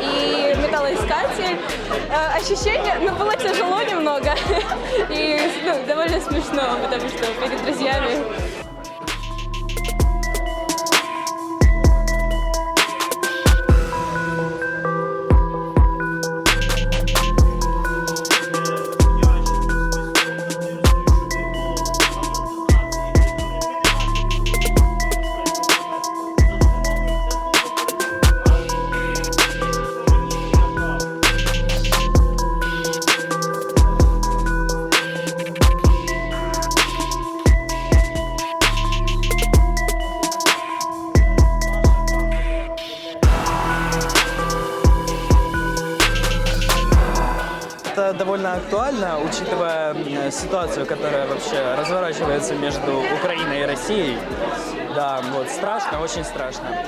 и металлоискатель. Ощущение, было тяжело немного и довольно смешно, потому что перед друзьями. Это довольно актуально, учитывая ситуацию, которая вообще разворачивается между Украиной и Россией. Да, вот страшно, очень страшно.